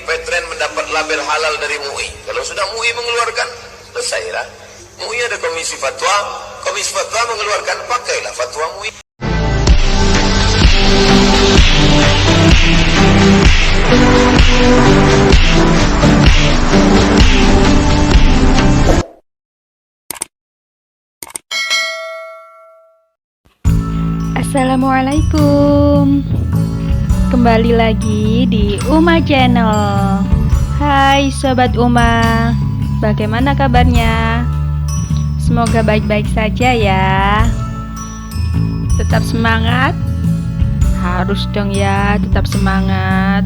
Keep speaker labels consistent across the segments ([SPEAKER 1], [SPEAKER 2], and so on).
[SPEAKER 1] Paytrend mendapat label halal dari MUI. Kalau sudah MUI mengeluarkan, selesailah. MUI ada komisi fatwa mengeluarkan, pakailah fatwa MUI.
[SPEAKER 2] Assalamualaikum. Kembali lagi di Uma Channel. Hai Sobat Uma, bagaimana kabarnya? Semoga baik-baik saja ya. Tetap semangat. Harus dong ya, tetap semangat.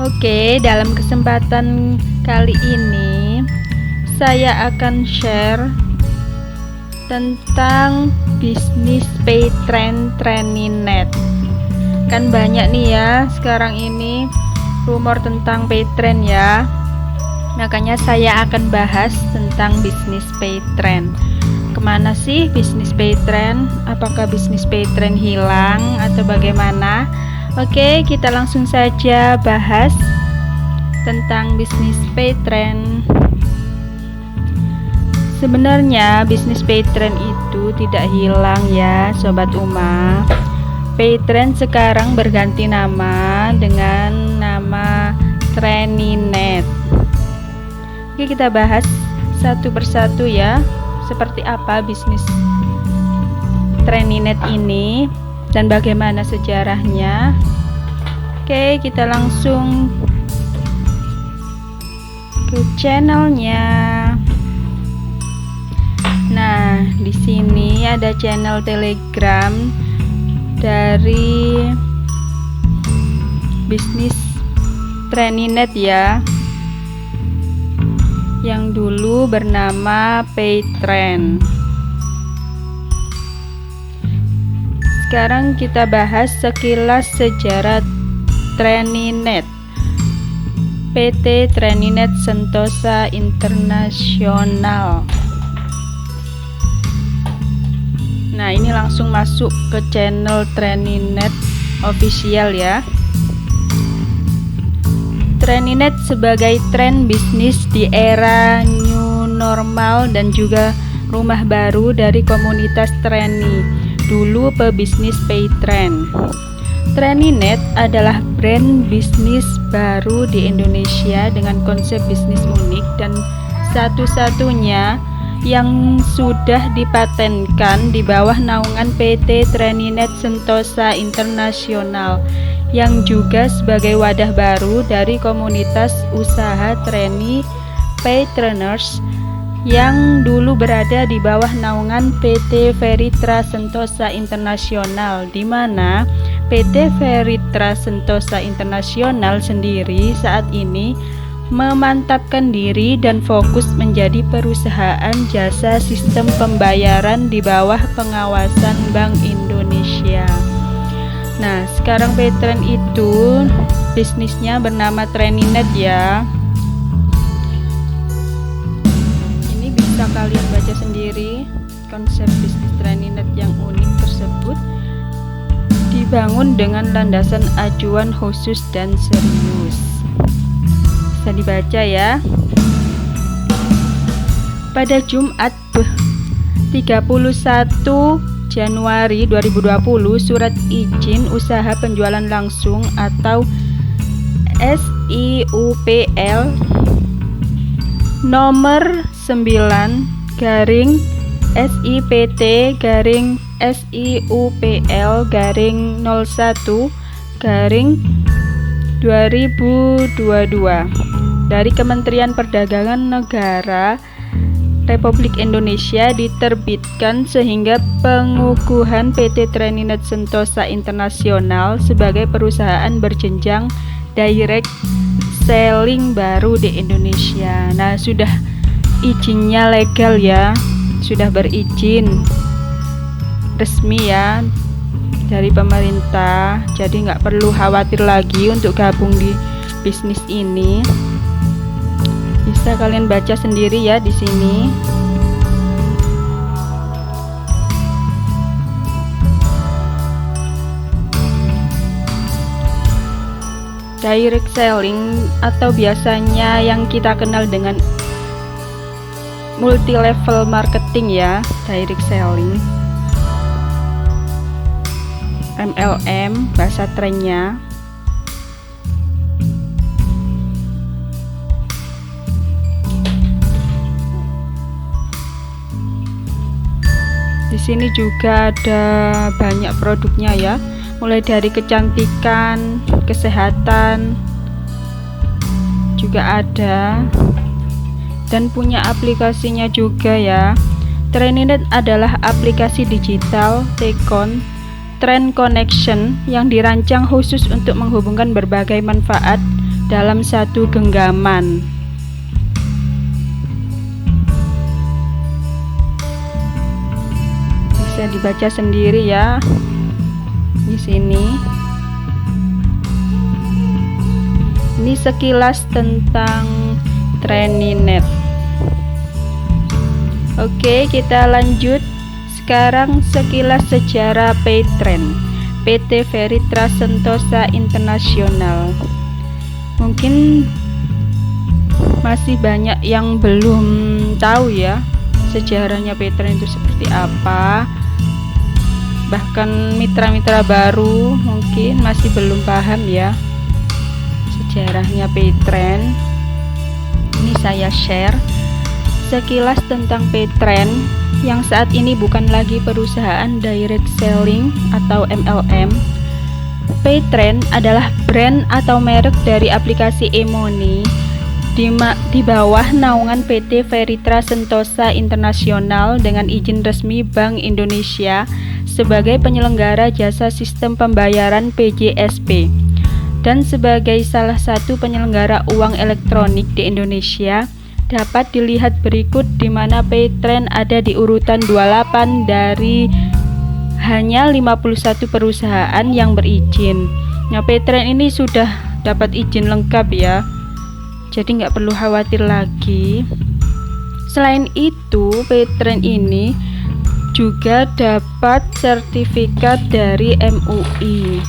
[SPEAKER 2] Oke, dalam kesempatan kali ini saya akan share tentang bisnis Paytrend TrainingNet. Kan banyak nih ya sekarang ini rumor tentang Paytrend ya. Makanya saya akan bahas tentang bisnis Paytrend. Kemana sih bisnis Paytrend? Apakah bisnis Paytrend hilang atau bagaimana? Oke, kita langsung saja bahas tentang bisnis Paytrend. Sebenarnya bisnis Paytrend itu tidak hilang ya Sobat Uma. Paytrend sekarang berganti nama dengan nama TrainingNet. Oke, kita bahas satu persatu ya, seperti apa bisnis TrainingNet ini dan bagaimana sejarahnya. Oke, kita langsung ke channelnya. Nah, di sini ada channel Telegram dari bisnis TrainingNet ya, yang dulu bernama Paytrend. Sekarang kita bahas sekilas sejarah TrainingNet. PT TrainingNet Sentosa Internasional. Nah, ini langsung masuk ke channel TrainingNet official ya. TrainingNet sebagai tren bisnis di era new normal dan juga rumah baru dari komunitas trainee, dulu pebisnis Paytrend. TrainingNet adalah brand bisnis baru di Indonesia dengan konsep bisnis unik dan satu-satunya yang sudah dipatenkan di bawah naungan PT TrainingNet Sentosa Internasional, yang juga sebagai wadah baru dari komunitas usaha trainee Paytrainers yang dulu berada di bawah naungan PT Veritra Sentosa Internasional, di mana PT Veritra Sentosa Internasional sendiri saat ini memantapkan diri dan fokus menjadi perusahaan jasa sistem pembayaran di bawah pengawasan Bank Indonesia. Nah, sekarang Paytrend itu bisnisnya bernama TrainingNet ya. Ini bisa kalian baca sendiri. Konsep bisnis TrainingNet yang unik tersebut dibangun dengan landasan acuan khusus dan serius. Bisa dibaca ya. Pada Jumat 31 Januari 2020, surat izin usaha penjualan langsung atau SIUPL nomor 9 garing SIPT garing SIUPL garing 01 garing 2022 dari Kementerian Perdagangan Negara Republik Indonesia diterbitkan, sehingga pengukuhan PT TrainingNet Sentosa Internasional sebagai perusahaan berjenjang direct selling baru di Indonesia. Nah, sudah izinnya legal ya, sudah berizin resmi ya dari pemerintah, jadi nggak perlu khawatir lagi untuk gabung di bisnis ini. Bisa kalian baca sendiri ya di sini. direct selling atau biasanya yang kita kenal dengan multi level marketing ya, direct selling, MLM bahasa trennya. Di sini juga ada banyak produknya ya, mulai dari kecantikan, kesehatan juga ada, dan punya aplikasinya juga ya. Treninet adalah aplikasi digital T-Con Trend Connection yang dirancang khusus untuk menghubungkan berbagai manfaat dalam satu genggaman. Bisa dibaca sendiri ya di sini. Ini sekilas tentang Treninet. Oke, kita lanjut. Sekarang sekilas sejarah Paytrend, PT Feritra Sentosa Internasional. Mungkin masih banyak yang belum tahu ya sejarahnya Paytrend itu seperti apa. Bahkan mitra-mitra baru mungkin masih belum paham ya sejarahnya Paytrend. Ini saya share sekilas tentang Paytrend yang saat ini bukan lagi perusahaan direct selling atau MLM. Paytrend adalah brand atau merek dari aplikasi e-money di bawah naungan PT Feritra Sentosa Internasional dengan izin resmi Bank Indonesia sebagai penyelenggara jasa sistem pembayaran PJSP dan sebagai salah satu penyelenggara uang elektronik di Indonesia. Dapat dilihat berikut di mana Paytrend ada di urutan 28 dari hanya 51 perusahaan yang berizin. Nah, Paytrend ini sudah dapat izin lengkap ya, jadi nggak perlu khawatir lagi. Selain itu, Paytrend ini juga dapat sertifikat dari MUI.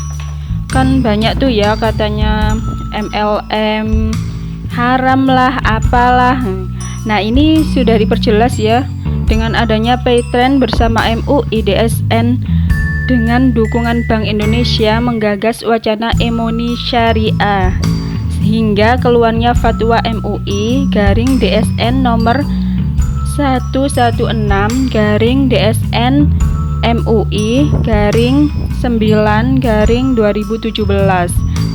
[SPEAKER 2] Kan banyak tuh ya katanya MLM haram lah, apalah. Nah, ini sudah diperjelas ya dengan adanya Paytrend bersama MUI DSN dengan dukungan Bank Indonesia menggagas wacana e-money syariah sehingga keluarnya fatwa MUI garing DSN nomor 116 garing DSN MUI garing 9 garing 2017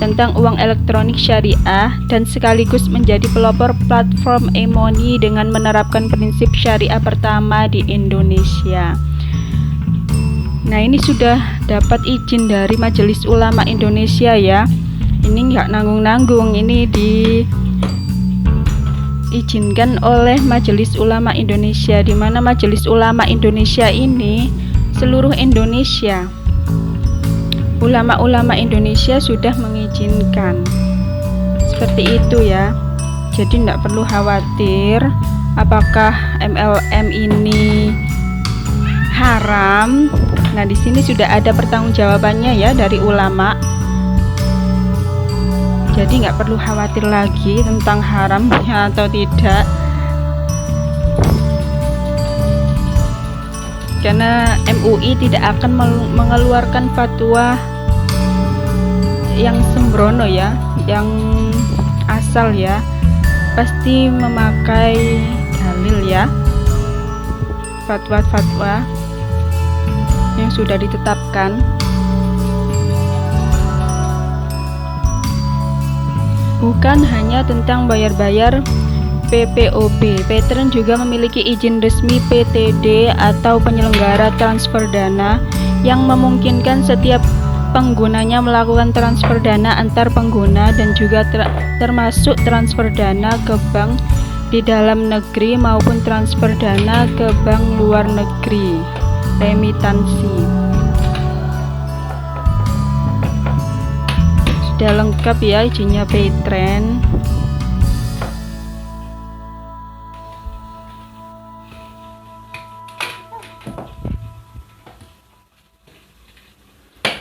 [SPEAKER 2] tentang uang elektronik syariah dan sekaligus menjadi pelopor platform e-money dengan menerapkan prinsip syariah pertama di Indonesia. Nah, ini sudah dapat izin dari Majelis Ulama Indonesia ya. Ini nggak nanggung-nanggung, ini diizinkan oleh Majelis Ulama Indonesia, di mana Majelis Ulama Indonesia ini seluruh Indonesia. Ulama-ulama Indonesia sudah mengizinkan seperti itu ya, jadi tidak perlu khawatir apakah MLM ini haram. Nah, di sini sudah ada pertanggungjawabannya ya dari ulama, jadi nggak perlu khawatir lagi tentang haramnya atau tidak, karena MUI tidak akan mengeluarkan fatwa yang sembrono ya, yang asal ya, pasti memakai dalil ya, fatwa-fatwa yang sudah ditetapkan. Bukan hanya tentang bayar-bayar PPOB, Paytrend juga memiliki izin resmi PTD atau penyelenggara transfer dana yang memungkinkan setiap penggunanya melakukan transfer dana antar pengguna dan juga termasuk transfer dana ke bank di dalam negeri maupun transfer dana ke bank luar negeri, remitansi. Sudah lengkap ya izinnya Paytrend.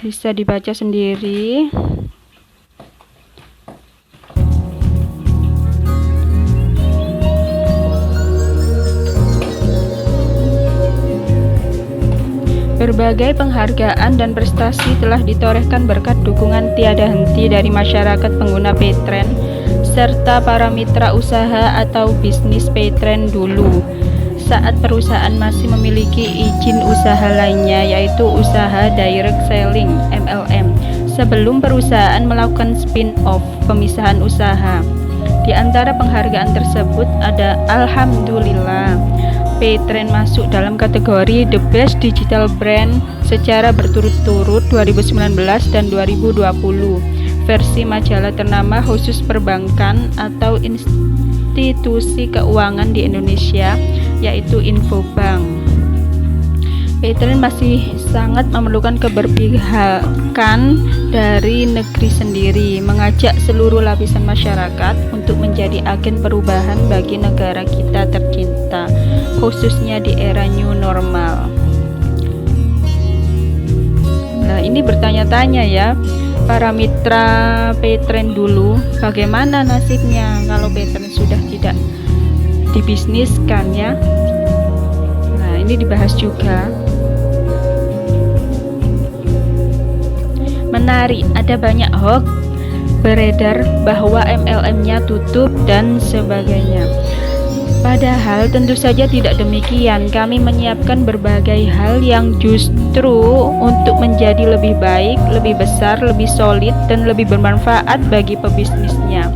[SPEAKER 2] Bisa dibaca sendiri. Berbagai penghargaan dan prestasi telah ditorehkan berkat dukungan tiada henti dari masyarakat pengguna Paytrend serta para mitra usaha atau bisnis Paytrend dulu, saat perusahaan masih memiliki izin usaha lainnya, yaitu usaha direct selling (MLM), sebelum perusahaan melakukan spin-off pemisahan usaha. Di antara penghargaan tersebut ada Alhamdulillah, Paytrend masuk dalam kategori The Best Digital Brand secara berturut-turut 2019 dan 2020 versi majalah ternama khusus perbankan atau institusi keuangan di Indonesia, yaitu Infobank. Paytrend masih sangat memerlukan keberpihakan dari negeri sendiri, mengajak seluruh lapisan masyarakat untuk menjadi agen perubahan bagi negara kita tercinta, khususnya di era new normal. Nah, ini bertanya-tanya ya, para mitra Paytrend dulu, bagaimana nasibnya kalau Paytrend sudah tidak dibisniskan ya? Nah, ini dibahas juga. Menarik, ada banyak hoax beredar bahwa MLM-nya tutup dan sebagainya. Padahal tentu saja tidak demikian. Kami menyiapkan berbagai hal yang justru untuk menjadi lebih baik, lebih besar, lebih solid, dan lebih bermanfaat bagi pebisnisnya.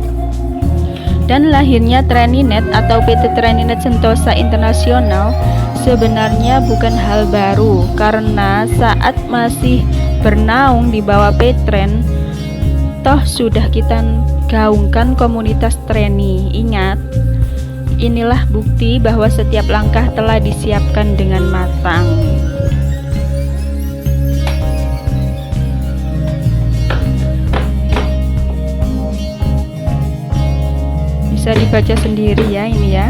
[SPEAKER 2] Dan lahirnya Treninet atau PT Treninet Sentosa Internasional sebenarnya bukan hal baru, karena saat masih bernaung di bawah Paytrend, toh sudah kita gaungkan komunitas treni. Ingat, inilah bukti bahwa setiap langkah telah disiapkan dengan matang. Bisa dibaca sendiri ya ini ya.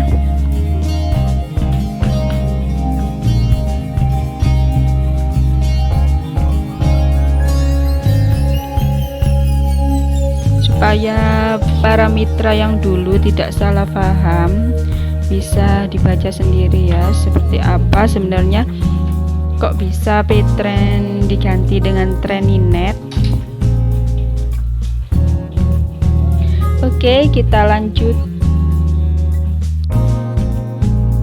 [SPEAKER 2] Supaya para mitra yang dulu tidak salah paham, bisa dibaca sendiri ya, seperti apa sebenarnya kok bisa Paytrend diganti dengan Treninet. Oke, kita lanjut.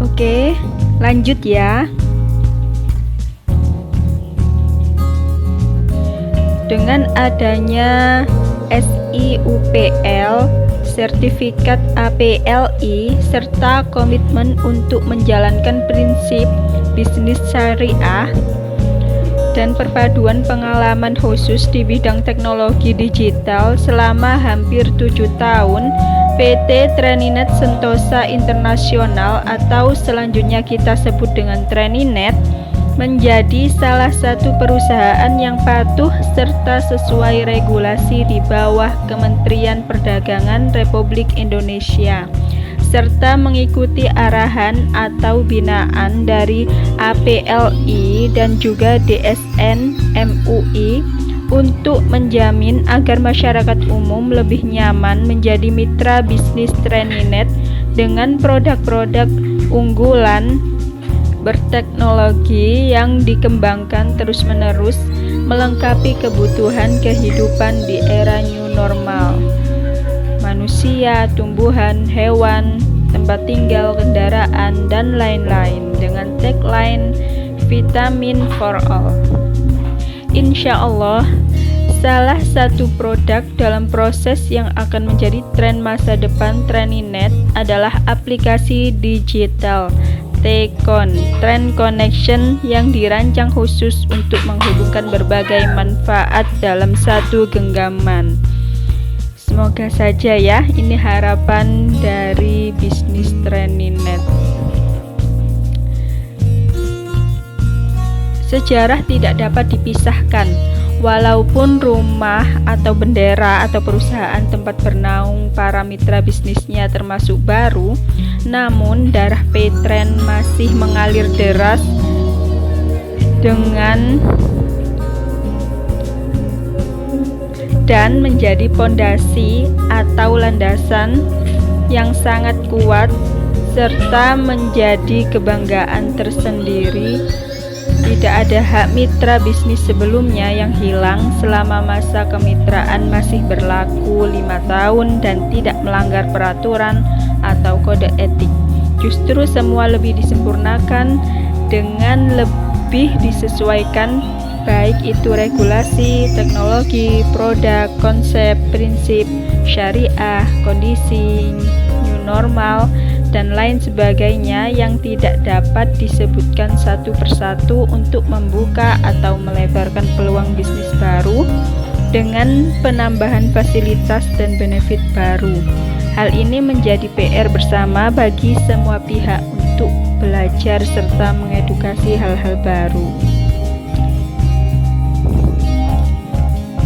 [SPEAKER 2] Oke, lanjut ya. Dengan adanya SIUPL, sertifikat APLI, serta komitmen untuk menjalankan prinsip bisnis syariah dan perpaduan pengalaman khusus di bidang teknologi digital selama hampir 7 tahun, PT Treninet Sentosa Internasional atau selanjutnya kita sebut dengan Treninet menjadi salah satu perusahaan yang patuh serta sesuai regulasi di bawah Kementerian Perdagangan Republik Indonesia, serta mengikuti arahan atau binaan dari APLI dan juga DSN MUI untuk menjamin agar masyarakat umum lebih nyaman menjadi mitra bisnis Treninet dengan produk-produk unggulan berteknologi yang dikembangkan terus-menerus melengkapi kebutuhan kehidupan di era new normal. Manusia, tumbuhan, hewan, tempat tinggal, kendaraan, dan lain-lain dengan tagline Vitamin for All. Insya Allah, salah satu produk dalam proses yang akan menjadi tren masa depan Treninet adalah aplikasi digital T-Con Trend Connection yang dirancang khusus untuk menghubungkan berbagai manfaat dalam satu genggaman. Semoga saja ya, ini harapan dari bisnis Treninet. Sejarah tidak dapat dipisahkan. Walaupun rumah atau bendera atau perusahaan tempat bernaung para mitra bisnisnya termasuk baru, namun darah Paytrend masih mengalir deras dan menjadi pondasi atau landasan yang sangat kuat serta menjadi kebanggaan tersendiri Tidak ada hak mitra bisnis sebelumnya yang hilang selama masa kemitraan masih berlaku 5 tahun dan tidak melanggar peraturan atau kode etik. Justru semua lebih disempurnakan dengan lebih disesuaikan, baik itu regulasi, teknologi, produk, konsep, prinsip, syariah, kondisi, new normal, dan lain sebagainya yang tidak dapat disebutkan satu persatu untuk membuka atau melebarkan peluang bisnis baru dengan penambahan fasilitas dan benefit baru. Hal ini menjadi PR bersama bagi semua pihak untuk belajar serta mengedukasi hal-hal baru.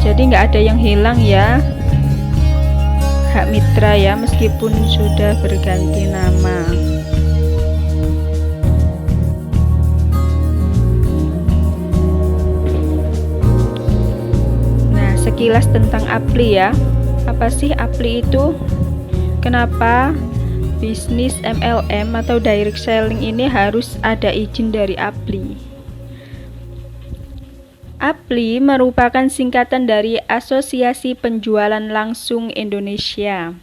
[SPEAKER 2] Jadi nggak ada yang hilang ya hak mitra ya, meskipun sudah berganti nama. Nah, sekilas tentang APLI ya. Apa sih APLI itu? Kenapa bisnis MLM atau direct selling ini harus ada izin dari APLI? APLI merupakan singkatan dari Asosiasi Penjualan Langsung Indonesia.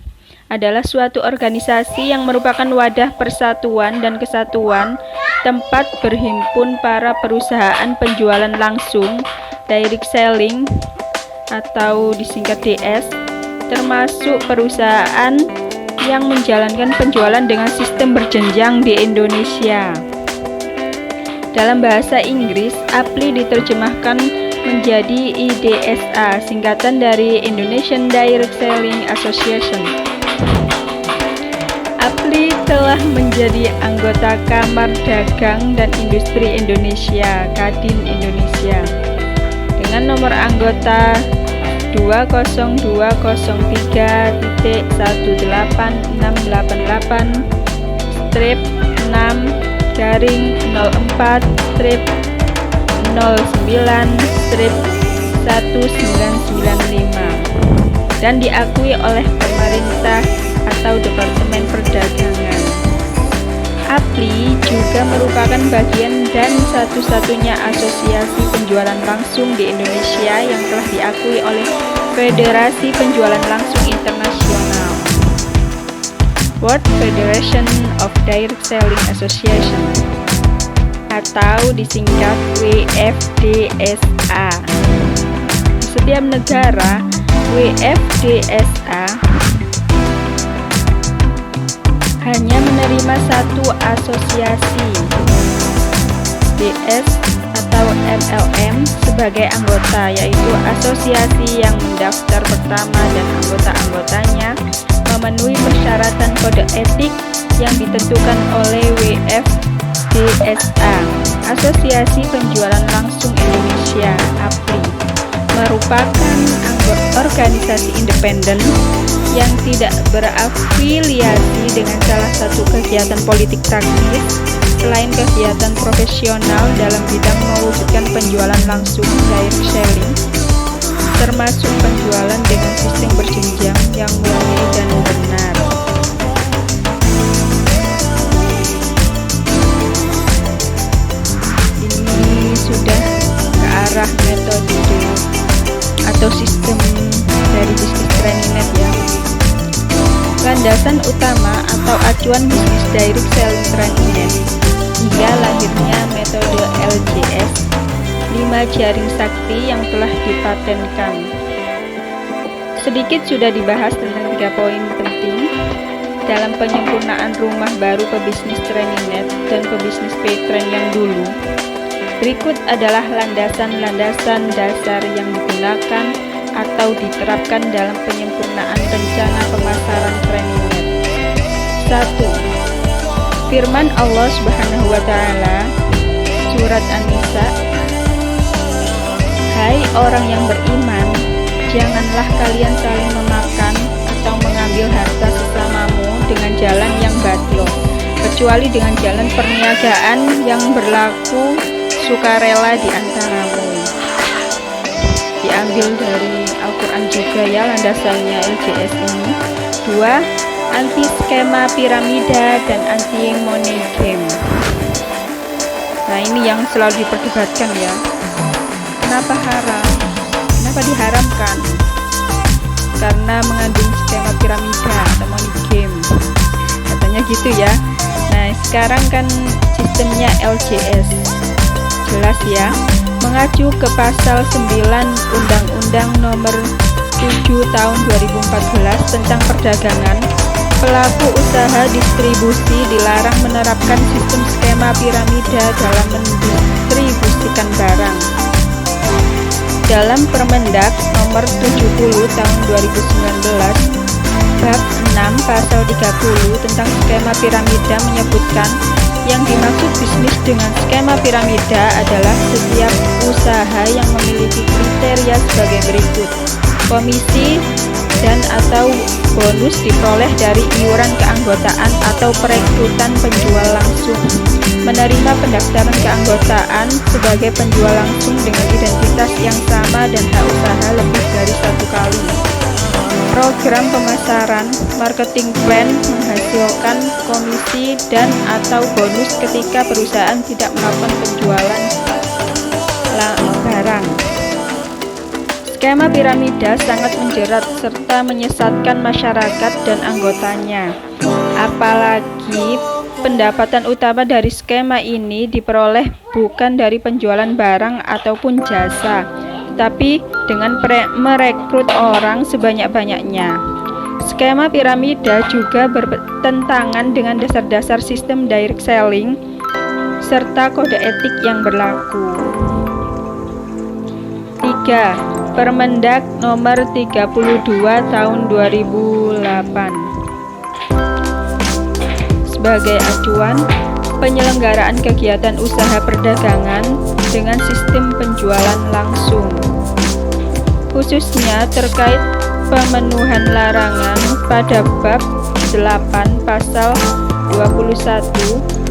[SPEAKER 2] Adalah suatu organisasi yang merupakan wadah persatuan dan kesatuan tempat berhimpun para perusahaan penjualan langsung, direct selling atau disingkat DS, termasuk perusahaan yang menjalankan penjualan dengan sistem berjenjang di Indonesia. Dalam bahasa Inggris, APLI diterjemahkan menjadi IDSA, singkatan dari Indonesian Direct Selling Association. APLI telah menjadi anggota Kamar Dagang dan Industri Indonesia, Kadin Indonesia, dengan nomor anggota 20206-688-06-09-1995 dan diakui oleh pemerintah atau Departemen Perdagangan. APLI juga merupakan bagian dan satu-satunya asosiasi penjualan langsung di Indonesia yang telah diakui oleh Federasi Penjualan Langsung Internasional, World Federation of Direct Selling Association, atau disingkat WFDSA. Di setiap negara, WFDSA hanya menerima satu asosiasi DS atau MLM sebagai anggota, yaitu asosiasi yang mendaftar pertama dan anggota-anggotanya memenuhi persyaratan kode etik yang ditentukan oleh WFDSA. Asosiasi Penjualan Langsung Indonesia (APLI) merupakan organisasi independen yang tidak berafiliasi dengan salah satu kegiatan politik praktis selain kegiatan profesional dalam bidang mewujudkan penjualan langsung direct selling, termasuk penjualan dengan sistem berjenjang yang murni dan benar. Ini sudah ke arah metode atau sistem dari bisnis TrainingNet ya. Landasan utama atau acuan bisnis direct selling TrainingNet hingga lahirnya metode LJS 5 jaring sakti yang telah dipatenkan. Sedikit sudah dibahas tentang 3 poin penting dalam penyempurnaan rumah baru pebisnis TrainingNet dan pebisnis PayTrain yang dulu. Berikut adalah landasan-landasan dasar yang digunakan atau diterapkan dalam penyempurnaan rencana pemasaran TrainingNet. 1. Firman Allah Subhanahu wa Ta'ala, Surat An-Nisa, "Hai orang yang beriman, janganlah kalian saling memakan atau mengambil harta sesamamu dengan jalan yang batil, kecuali dengan jalan perniagaan yang berlaku sukarela di antaramu." Diambil dari Al-Quran juga ya landasannya LJS ini. 2. Anti skema piramida dan anti money game. Nah, ini yang selalu diperdebatkan ya. Kenapa haram? Kenapa diharamkan? Karena mengandung skema piramida atau money game, katanya gitu ya. Nah, sekarang kan sistemnya LJS, jelas ya, mengacu ke pasal 9 Undang-Undang Nomor 7 Tahun 2014 tentang perdagangan. Pelaku usaha distribusi dilarang menerapkan sistem skema piramida dalam mendistribusikan barang. Dalam Permendak Nomor 70 Tahun 2019, Bab 6 Pasal 30 tentang skema piramida menyebutkan yang dimaksud bisnis dengan skema piramida adalah setiap usaha yang memiliki kriteria sebagai berikut: komisi dan atau bonus diperoleh dari iuran keanggotaan atau perekrutan penjual langsung, menerima pendaftaran keanggotaan sebagai penjual langsung dengan identitas yang sama dan hak usaha lebih dari 1 kali. Program pemasaran, marketing plan menghasilkan komisi dan atau bonus ketika perusahaan tidak melakukan penjualan barang. Skema piramida sangat menjerat serta menyesatkan masyarakat dan anggotanya. Apalagi pendapatan utama dari skema ini diperoleh bukan dari penjualan barang ataupun jasa, tapi dengan merekrut orang sebanyak-banyaknya. Skema piramida juga bertentangan dengan dasar-dasar sistem direct selling serta kode etik yang berlaku. 3. Permendak Nomor 32 Tahun 2008. Sebagai acuan, penyelenggaraan kegiatan usaha perdagangan dengan sistem penjualan langsung, khususnya terkait pemenuhan larangan pada bab 8 pasal 21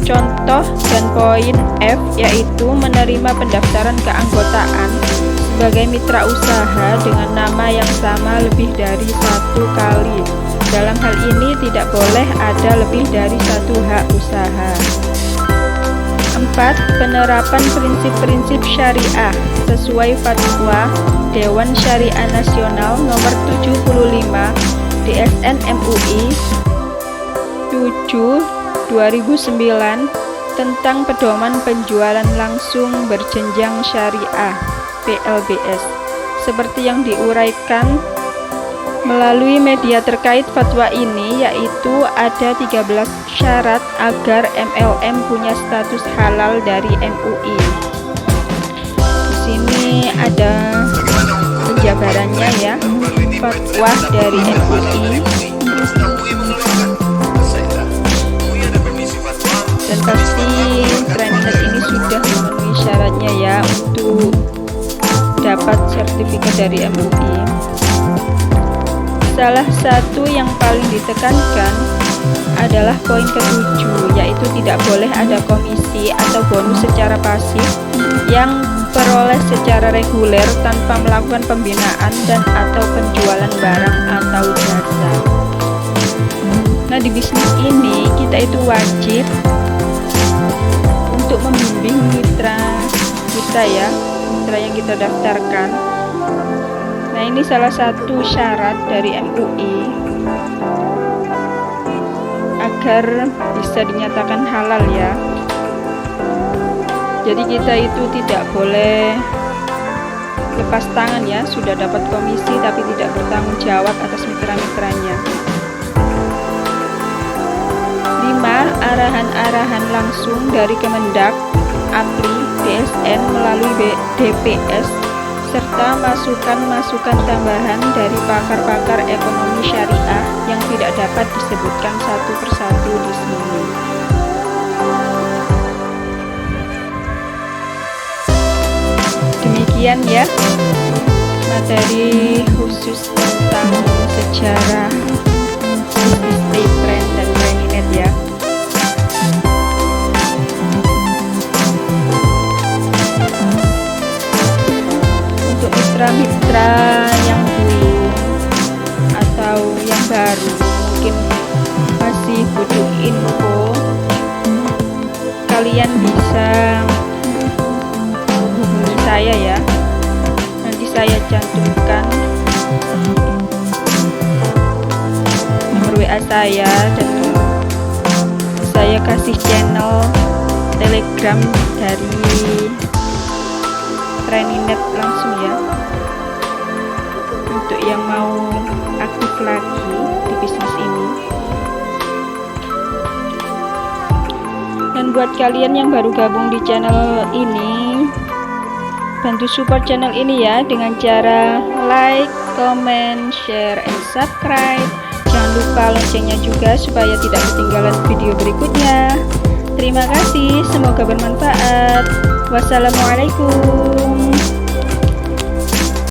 [SPEAKER 2] contoh dan poin F, yaitu menerima pendaftaran keanggotaan sebagai mitra usaha dengan nama yang sama lebih dari 1 kali. Dalam hal ini tidak boleh ada lebih dari 1 hak usaha. 4. Penerapan prinsip-prinsip syariah sesuai Fatwa Dewan Syariah Nasional Nomor 75 DSN MUI 7/2009 tentang pedoman penjualan langsung berjenjang syariah PLBS, seperti yang diuraikan melalui media terkait fatwa ini, yaitu ada 13 syarat agar MLM punya status halal dari MUI. Di sini ada penjabarannya ya, fatwa dari MUI, dan pasti Trendnet ini sudah memenuhi syaratnya ya untuk dapat sertifikat dari MUI. Salah satu yang paling ditekankan adalah poin ke-7, yaitu tidak boleh ada komisi atau bonus secara pasif yang peroleh secara reguler tanpa melakukan pembinaan dan atau penjualan barang atau jasa. Nah, di bisnis ini kita itu wajib untuk membimbing mitra kita ya, mitra yang kita daftarkan. Nah, ini salah satu syarat dari MUI agar bisa dinyatakan halal ya. Jadi kita itu tidak boleh lepas tangan ya, sudah dapat komisi tapi tidak bertanggung jawab atas mitra-mitranya. 5. Arahan-arahan langsung dari Kemendak, APRI, DSN melalui DPS serta masukan-masukan tambahan dari pakar-pakar ekonomi syariah yang tidak dapat disebutkan satu persatu di sini. Demikian ya materi khusus tentang sejarah bisnis Paytrend dan Trendnet ya. Mitra-mitra yang dulu atau yang baru mungkin masih butuh info, kalian bisa saya, dan saya kasih channel Telegram dari Treninet langsung ya, untuk yang mau aktif lagi di bisnis ini. Dan buat kalian yang baru gabung di channel ini, bantu support channel ini ya dengan cara like, comment, share, and subscribe. Jangan lupa loncengnya juga supaya tidak ketinggalan video berikutnya. Terima kasih, semoga bermanfaat. Wassalamualaikum.